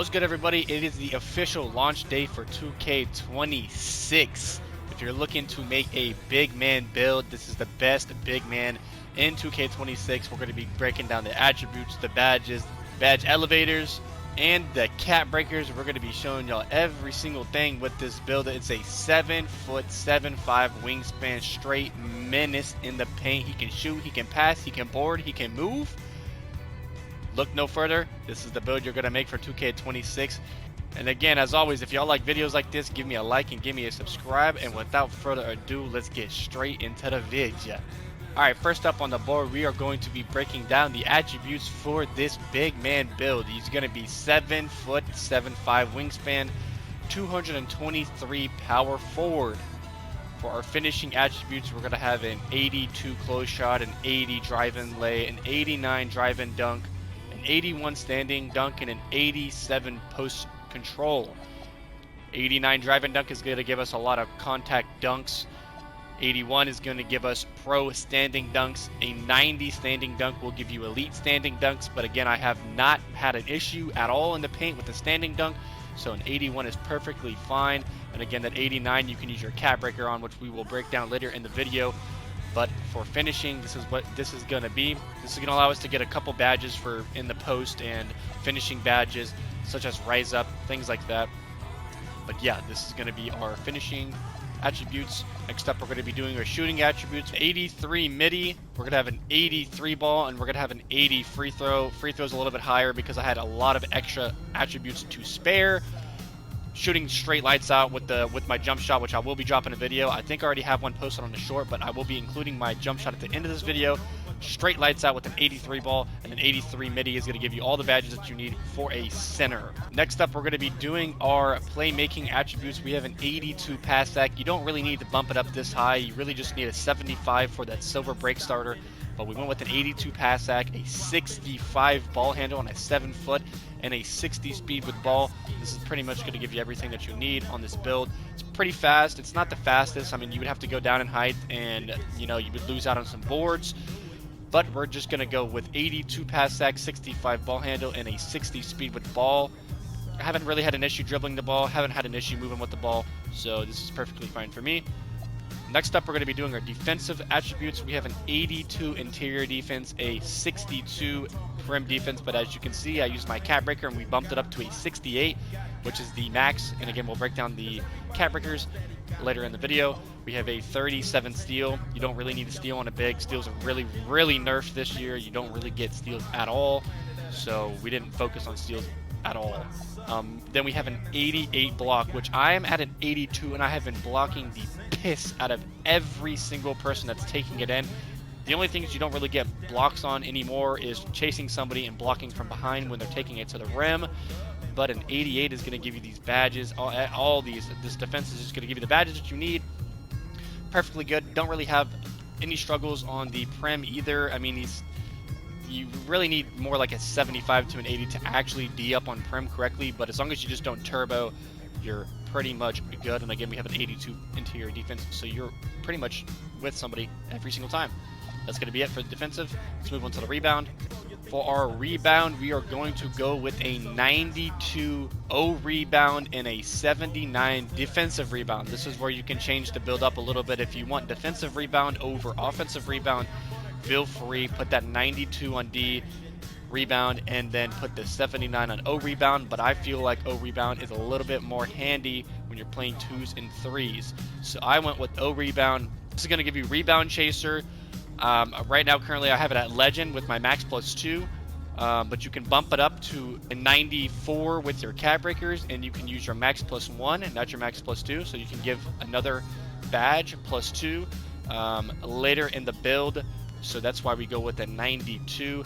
What's good, everybody? It is the official launch day for 2K26. If you're looking to make a big man build, this is the best big man in 2K26. We're going to be breaking down the attributes, the badges, badge elevators, and the cap breakers. We're going to be showing y'all every single thing with this build. It's a 7'7" 7'5" wingspan, straight menace in the paint. He can shoot, he can pass, he can board, he can move. Look no further. This is the build you're going to make for 2K26. And again, as always, if y'all like videos like this, give me a like and give me a subscribe. And without further ado, let's get straight into the video. Alright, first up on the board, we are going to be breaking down the attributes for this big man build. He's going to be 7'7" 7'5" wingspan, 223 power forward. For our finishing attributes, we're going to have an 82 close shot, an 80 drive-in lay, an 89 drive-in dunk, 81 standing dunk, and an 87 post control. 89 drive-in dunk is going to give us a lot of contact dunks. 81 is going to give us pro standing dunks. A 90 standing dunk will give you elite standing dunks, but again, I have not had an issue at all in the paint with the standing dunk, so an 81 is perfectly fine. And again, that 89 you can use your cap breaker on, which we will break down later in the video. But for finishing, this is what this is going to be. This is going to allow us to get a couple badges for in the post and finishing badges, such as Rise Up, things like that. But yeah, this is going to be our finishing attributes. Next up, we're going to be doing our shooting attributes. 83 midi, we're going to have an 83 ball, and we're going to have an 80 free throw. Free throw is a little bit higher because I had a lot of extra attributes to spare. Shooting straight lights out with my jump shot, which I will be dropping a video. I think I already have one posted on the short, but I will be including my jump shot at the end of this video. Straight lights out with an 83 ball, and an 83 midi is going to give you all the badges that you need for a center. Next up, we're going to be doing our playmaking attributes. We have an 82 pass sack. You don't really need to bump it up this high. You really just need a 75 for that silver break starter. But we went with an 82 pass sack, a 65 ball handle on a 7 foot, and a 60 speed with ball. This is pretty much going to give you everything that you need on this build. It's pretty fast. It's not the fastest. I mean, you would have to go down in height, and you would lose out on some boards. But we're just going to go with 82 pass sack, 65 ball handle, and a 60 speed with ball. I haven't really had an issue dribbling the ball, haven't had an issue moving with the ball, so this is perfectly fine for me. Next up, we're going to be doing our defensive attributes. We have an 82 interior defense, a 62 prim defense, but as you can see, I used my cap breaker and we bumped it up to a 68, which is the max. And again, we'll break down the cap breakers later in the video. We have a 37 steal. You don't really need a steal on a big. Steals are really nerfed this year. You don't really get steals at all, so we didn't focus on steals at all. Then we have an 88 block, which I am at an 82, and I have been blocking the piss out of every single person that's taking it in. The only things you don't really get blocks on anymore is chasing somebody and blocking from behind when they're taking it to the rim. But an 88 is going to give you these badges, this defense is just going to give you the badges that you need. Perfectly good. Don't really have any struggles on the prim either. I mean, you really need more like a 75 to an 80 to actually D up on prim correctly, but as long as you just don't turbo, you're pretty much good. And again, we have an 82 interior defense, so you're pretty much with somebody every single time. That's going to be it for the defensive. Let's move on to the rebound. For our rebound, we are going to go with a 92 O rebound and a 79 defensive rebound. This is where you can change the build up a little bit. If you want defensive rebound over offensive rebound, feel free, put that 92 on D rebound and then put the 79 on O rebound, but I feel like O rebound is a little bit more handy when you're playing 2s and 3s. So I went with O rebound. This is going to give you rebound chaser. Right now, currently, I have it at legend with my max +2, but you can bump it up to a 94 with your cap breakers, and you can use your max +1 and not your max +2, so you can give another badge +2 later in the build. So that's why we go with a 92.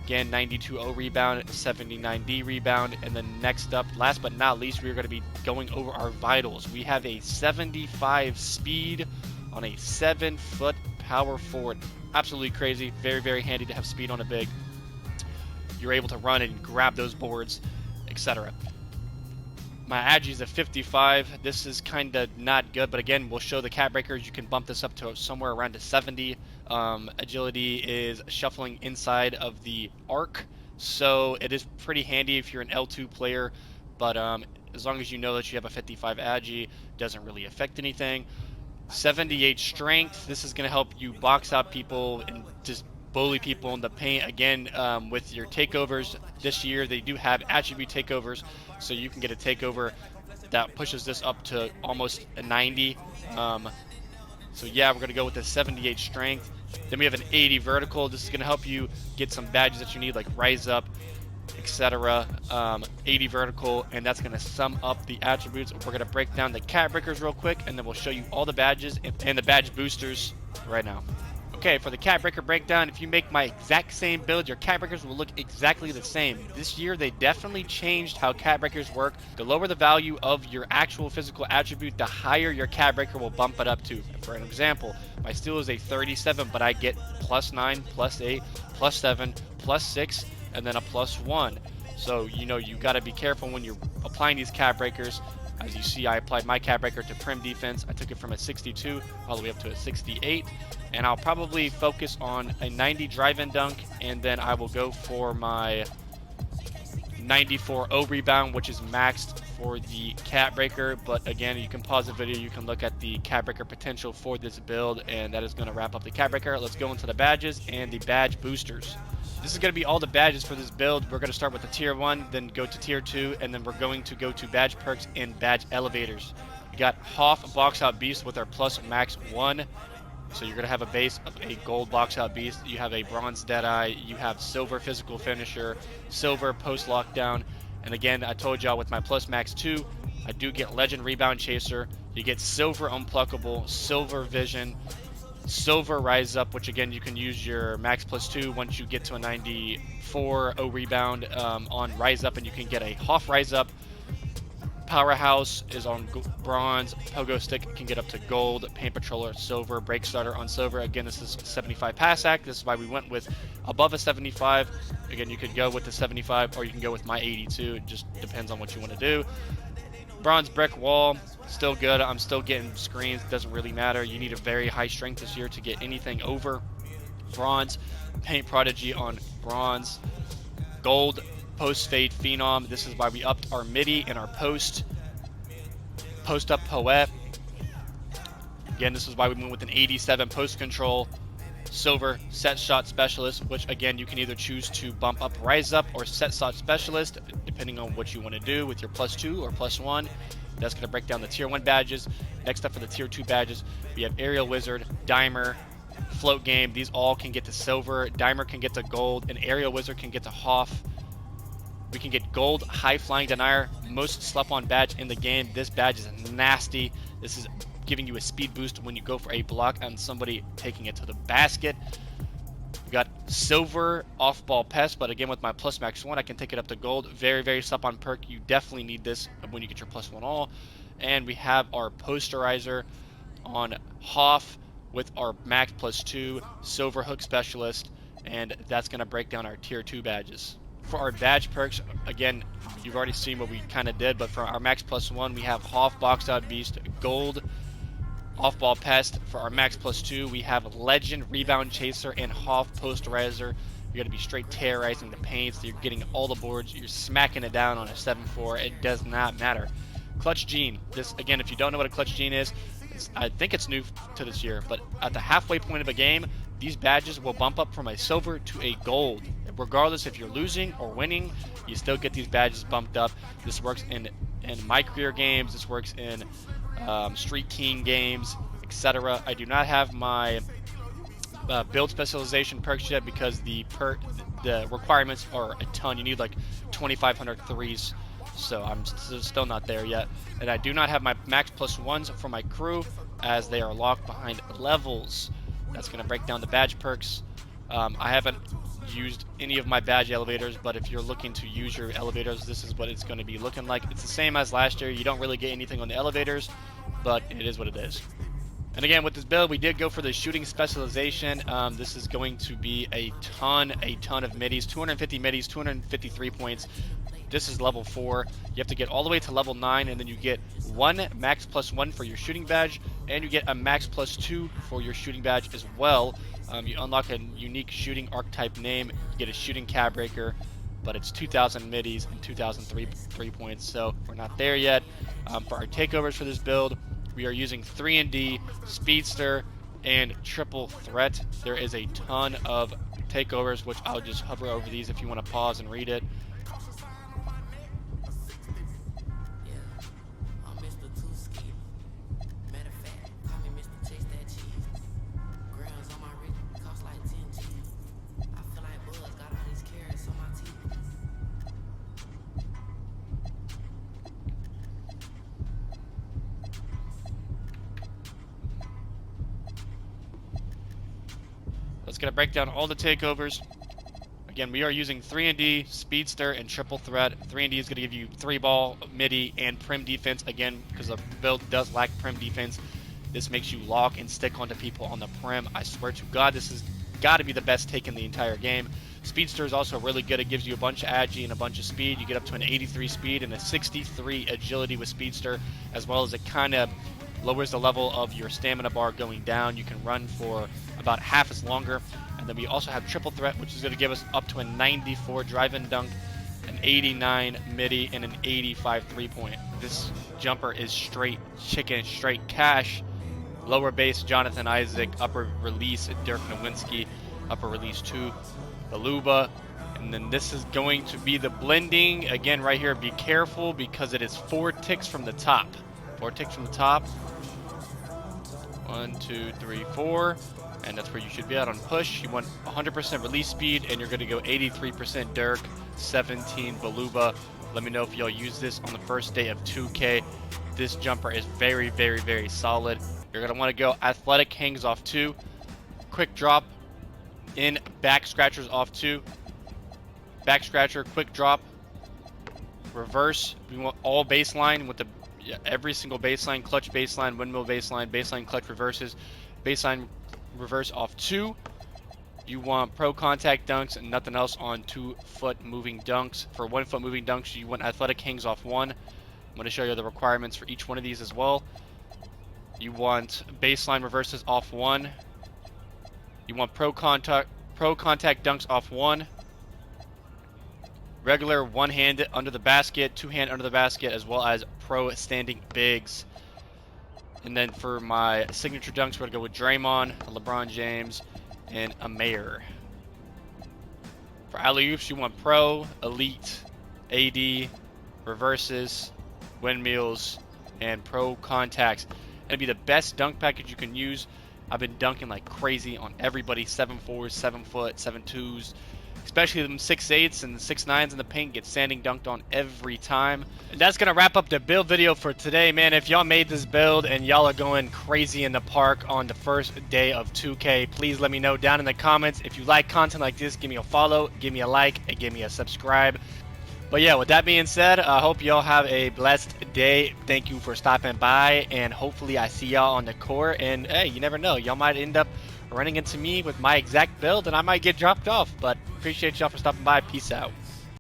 Again, 92 O rebound, 79 D rebound, and then next up, last but not least, we're going to be going over our vitals. We have a 75 speed on a 7 foot power forward. Absolutely crazy. Very handy to have speed on a big. You're able to run and grab those boards, etc. My agi is a 55. This is kind of not good, but again, we'll show the cap breakers. You can bump this up to somewhere around a 70. Agility is shuffling inside of the arc, so it is pretty handy if you're an L2 player but as long as you know that you have a 55 agi, doesn't really affect anything. 78 strength. This is going to help you box out people and just bully people in the paint. Again, with your takeovers this year, they do have attribute takeovers, so you can get a takeover that pushes this up to almost a 90. So yeah, we're going to go with the 78 strength. Then we have an 80 vertical. This is going to help you get some badges that you need, like Rise Up, etc. 80 vertical, and that's going to sum up the attributes. We're going to break down the cat breakers real quick, and then we'll show you all the badges and the badge boosters right now. Okay, for the cat breaker breakdown, if you make my exact same build, your cat breakers will look exactly the same. This year, they definitely changed how cat breakers work. The lower the value of your actual physical attribute, the higher your cat breaker will bump it up to. For an example, my steel is a 37, but I get +9, +8, +7, +6, and then a +1. So, you know, you got to be careful when you're applying these cat breakers. As you see, I applied my cat breaker to prim defense. I took it from a 62 all the way up to a 68. And I'll probably focus on a 90 drive-in dunk, and then I will go for my 94 O rebound, which is maxed for the cat breaker. But again, you can pause the video, you can look at the cat breaker potential for this build, and that is going to wrap up the cat breaker. Let's go into the badges and the badge boosters. This is going to be all the badges for this build. We're going to start with the tier 1, then go to tier 2, and then we're going to go to badge perks and badge elevators. We got Hoff box out beast with our plus max 1. So you're going to have a base of a gold box out beast. You have a bronze deadeye. You have silver physical finisher, silver post lockdown. And again, I told y'all with my plus max 2, I do get legend rebound chaser. You get silver unpluckable, silver vision, silver rise up, which again you can use your max +2 once you get to a 94 O rebound on rise up, and you can get a Hoff rise up. Powerhouse is on bronze. Pogo stick can get up to gold. Paint patroller silver. Break starter on silver. Again, this is 75 pass act. This is why we went with above a 75. Again, you could go with the 75 or you can go with my 82. It just depends on what you want to do. Bronze brick wall, still good. I'm still getting screens. Doesn't really matter. You need a very high strength this year to get anything over bronze. Paint prodigy on bronze. Gold post fade phenom. This is why we upped our midi and our post up poet. Again, this is why we went with an 87 post control. Silver set shot specialist, which again you can either choose to bump up rise up or set shot specialist depending on what you want to do with your +2 or +1. That's going to break down the tier 1 badges. Next up for the tier 2 badges, we have aerial wizard, dimer, float game. These all can get to silver. Dimer can get to gold, and aerial wizard can get to Hoff. We can get gold high flying denier, most slept on badge in the game. This badge is nasty. This is giving you a speed boost when you go for a block on somebody taking it to the basket. We got silver off ball pest, but again with my plus max 1 I can take it up to gold. Very, very slept on perk. You definitely need this when you get your +1 all. And we have our posterizer on Hoff with our max +2 silver hook specialist, and that's going to break down our tier 2 badges. For our badge perks, again, you've already seen what we kind of did, but for our max +1, we have Hoff boxed out beast, gold off-ball pest. For our max +2, we have legend rebound chaser and Hoff posterizer. You're going to be straight terrorizing the paint, so you're getting all the boards. You're smacking it down on a 7-4. It does not matter. Clutch gene. This, again, if you don't know what a clutch gene is, I think it's new to this year, but at the halfway point of a game, these badges will bump up from a silver to a gold. Regardless if you're losing or winning, you still get these badges bumped up. This works in my career games. This works in Street King games, etc. I do not have my build specialization perks yet because the requirements are a ton. You need like 2,500 threes, so I'm still not there yet. And I do not have my max +1s for my crew as they are locked behind levels. That's going to break down the badge perks. I haven't used any of my badge elevators, but if you're looking to use your elevators, this is what it's going to be looking like. It's the same as last year. You don't really get anything on the elevators, but it is what it is. And again, with this build, we did go for the shooting specialization. This is going to be a ton of middies, 250 middies, 253 points. This is level 4. You have to get all the way to level 9, and then you get 1 max +1 for your shooting badge, and you get a max +2 for your shooting badge as well. You unlock a unique shooting archetype name. You get a shooting cab breaker. but it's 2,000 middies and 2,000 3 points, so we're not there yet. For our takeovers for this build, we are using 3D, Speedster, and Triple Threat. There is a ton of takeovers, which I'll just hover over these if you want to pause and read it. Let's get a breakdown all the takeovers. Again, we are using 3D, Speedster, and Triple Threat. 3D is going to give you 3-ball, midi, and prim defense. Again, because the build does lack prim defense, this makes you lock and stick onto people on the prim. I swear to God, this has got to be the best take in the entire game. Speedster is also really good. It gives you a bunch of agi and a bunch of speed. You get up to an 83 speed and a 63 agility with Speedster, as well as it kind of lowers the level of your stamina bar going down. You can run for about half as longer. And then we also have Triple Threat, which is going to give us up to a 94 drive-in dunk, an 89 midi, and an 85 3-point. This jumper is straight chicken, straight cash. Lower base, Jonathan Isaac. Upper release, Dirk Nowinski. Upper release 2, Baluba. And then this is going to be the blending. Again, right here, be careful because it is 4 ticks from the top. 4 ticks from the top. 1, 2, 3, 4. And that's where you should be at on push. You want 100% release speed, and you're going to go 83% Dirk, 17 Baluba. Let me know if y'all use this on the first day of 2K. This jumper is very, very, very solid. You're going to want to go athletic hangs off 2, quick drop in, back scratchers off 2, back scratcher, quick drop, reverse. We want all baseline with the every single baseline, clutch baseline, windmill baseline, baseline clutch reverses, baseline reverse off 2. You want pro contact dunks and nothing else on 2-foot moving dunks. For 1-foot moving dunks, you want athletic hangs off 1. I'm going to show you the requirements for each one of these as well. You want baseline reverses off 1. You want pro contact dunks off 1. Regular one-hand under the basket, 2-hand under the basket, as well as pro standing bigs. And then for my signature dunks, we're going to go with Draymond, LeBron James, and a Mayor. For alley-oops, you want pro, elite, AD, reverses, windmills, and pro contacts. It'll be the best dunk package you can use. I've been dunking like crazy on everybody, 7'4", 7-foot, 7'2", especially them 6'8" and 6'9" in the paint get standing dunked on every time. And that's gonna wrap up the build video for today, man. If y'all made this build and y'all are going crazy in the park on the first day of 2K, please let me know down in the comments. If you like content like this, give me a follow, give me a like, and give me a subscribe. But yeah, with that being said, I hope y'all have a blessed day. Thank you for stopping by, and hopefully I see y'all on the court. And hey, you never know, y'all might end up running into me with my exact build and I might get dropped off. But appreciate y'all for stopping by. Peace out.